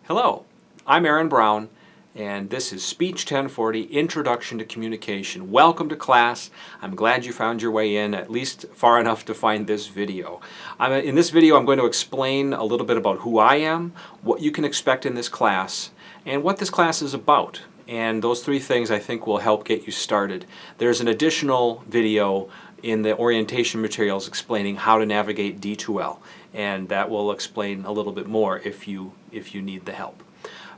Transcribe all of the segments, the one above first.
Hello, I'm Aaron Brown, and this is Speech 1040, Introduction to Communication. Welcome to class. I'm glad you found your way in, at least far enough to find this video. In this video, I'm going to explain a little bit about who I am, what you can expect in this class, and what this class is about. And those three things I think will help get you started. There's an additional video in the orientation materials explaining how to navigate D2L, and that will explain a little bit more if you need the help.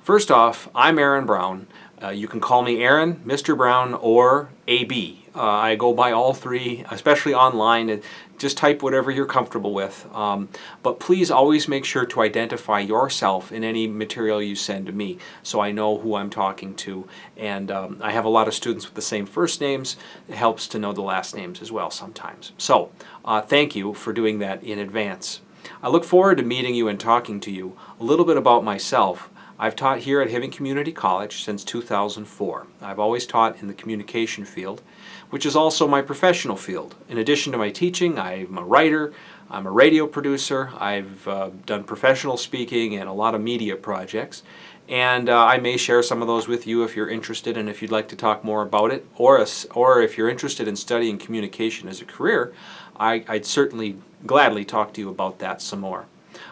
First off, I'm Aaron Brown. You can call me Aaron, Mr. Brown, or AB. I go by all three, especially online. Just type whatever you're comfortable with. But please always make sure to identify yourself in any material you send to me so I know who I'm talking to. And I have a lot of students with the same first names. It helps to know the last names as well sometimes. So thank you for doing that in advance. I look forward to meeting you and talking to you. A little bit about myself. I've taught here at Hibbing Community College since 2004. I've always taught in the communication field, which is also my professional field. In addition to my teaching, I'm a writer, I'm a radio producer, I've done professional speaking and a lot of media projects, and I may share some of those with you if you're interested and if you'd like to talk more about it, or if you're interested in studying communication as a career, I'd certainly gladly talk to you about that some more.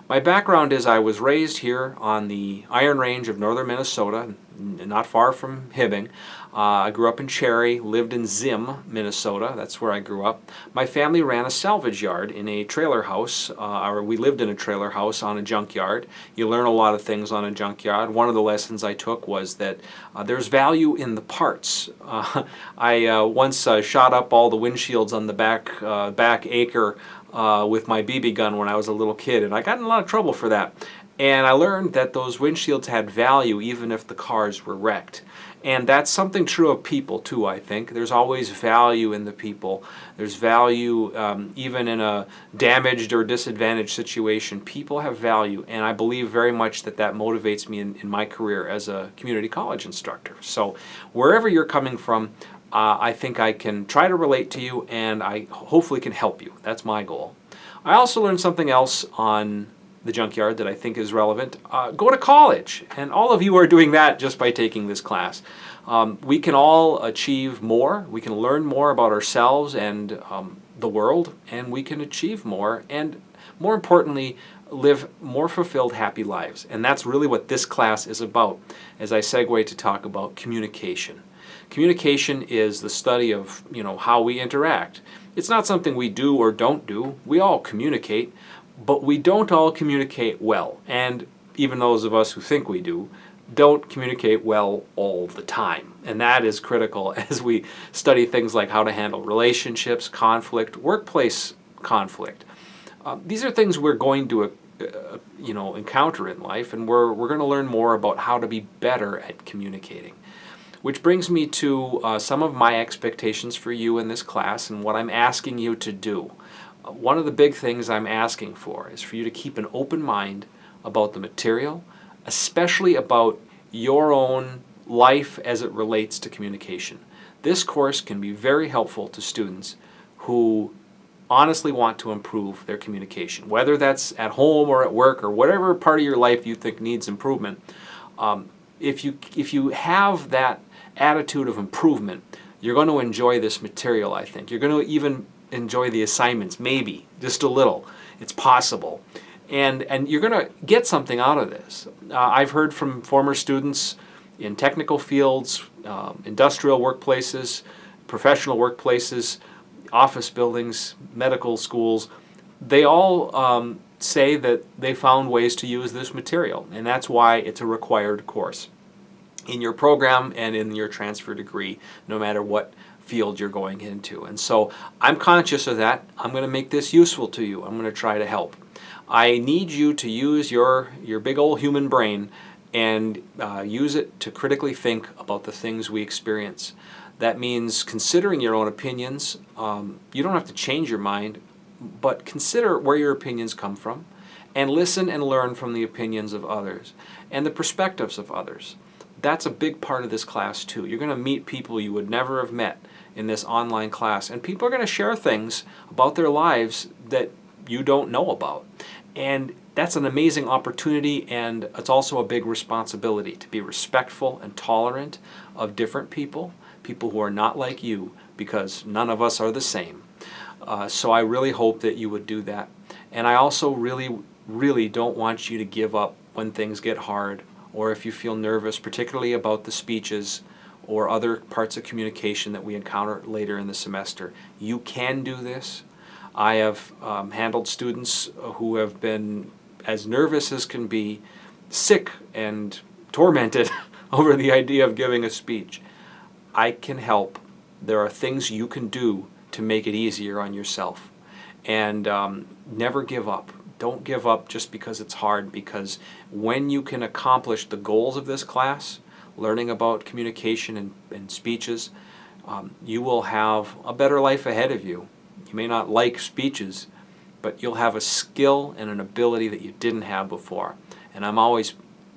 My background is I was raised here on the Iron Range of northern Minnesota, not far from Hibbing. I grew up in Cherry, lived in Zim, Minnesota. That's where I grew up. My family ran a salvage yard in a trailer house, or we lived in a trailer house on a junkyard. You learn a lot of things on a junkyard. One of the lessons I took was that there's value in the parts. I once shot up all the windshields on the back acre with my BB gun when I was a little kid, and I got in a lot of trouble for that. And I learned that those windshields had value even if the cars were wrecked. And that's something true of people too, I think. There's always value in the people. There's value even in a damaged or disadvantaged situation. People have value, and I believe very much that that motivates me in my career as a community college instructor. So wherever you're coming from, I think I can try to relate to you, and I hopefully can help you. That's my goal. I also learned something else on the junkyard that I think is relevant. Go to college, and all of you are doing that just by taking this class. We can all achieve more. We can learn more about ourselves and the world, and we can achieve more, and more importantly, live more fulfilled, happy lives. And that's really what this class is about, as I segue to talk about communication. Communication is the study of, how we interact. It's not something we do or don't do. We all communicate, but we don't all communicate well. And even those of us who think we do, don't communicate well all the time. And that is critical as we study things like how to handle relationships, conflict, workplace conflict. These are things we're going to encounter in life, and we're going to learn more about how to be better at communicating. Which brings me to some of my expectations for you in this class and what I'm asking you to do. One of the big things I'm asking for is for you to keep an open mind about the material, especially about your own life as it relates to communication. This course can be very helpful to students who honestly want to improve their communication, whether that's at home or at work or whatever part of your life you think needs improvement. If you have that attitude of improvement, you're going to enjoy this material, I think. You're going to even enjoy the assignments, maybe, just a little. It's possible. And you're going to get something out of this. I've heard from former students in technical fields, industrial workplaces, professional workplaces, office buildings, medical schools. They all say that they found ways to use this material, and that's why it's a required course in your program and in your transfer degree, no matter what field you're going into. And so I'm conscious of that. I'm going to make this useful to you. I'm going to try to help. I need you to use your big old human brain and use it to critically think about the things we experience. That means considering your own opinions. You don't have to change your mind, but consider where your opinions come from and listen and learn from the opinions of others and the perspectives of others. That's a big part of this class too. You're going to meet people you would never have met in this online class, and people are going to share things about their lives that you don't know about. And that's an amazing opportunity, and it's also a big responsibility to be respectful and tolerant of different people who are not like you, because none of us are the same. So I really hope that you would do that. And I also really don't want you to give up when things get hard, or if you feel nervous, particularly about the speeches or other parts of communication that we encounter later in the semester. You can do this. I have handled students who have been as nervous as can be, sick and tormented over the idea of giving a speech. I can help. There are things you can do to make it easier on yourself. And never give up. Don't give up just because it's hard, because when you can accomplish the goals of this class, learning about communication and speeches, you will have a better life ahead of you. You may not like speeches, but you'll have a skill and an ability that you didn't have before. And I'm always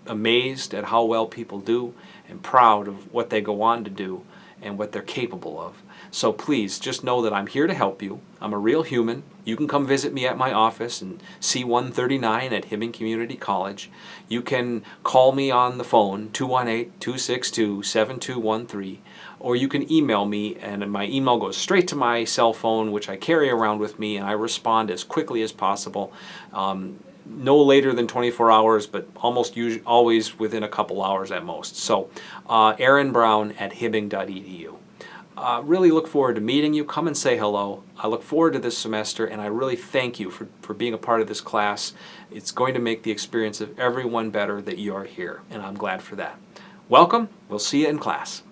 amazed at how well people do and proud of what they go on to do and what they're capable of. So please, just know that I'm here to help you. I'm a real human. You can come visit me at my office in C139 at Hibbing Community College. You can call me on the phone, 218-262-7213, or you can email me, and my email goes straight to my cell phone, which I carry around with me, and I respond as quickly as possible. No later than 24 hours, but always within a couple hours at most. So, Aaron Brown at hibbing.edu. Really look forward to meeting you. Come and say hello. I look forward to this semester, and I really thank you for being a part of this class. It's going to make the experience of everyone better that you are here, and I'm glad for that. Welcome. We'll see you in class.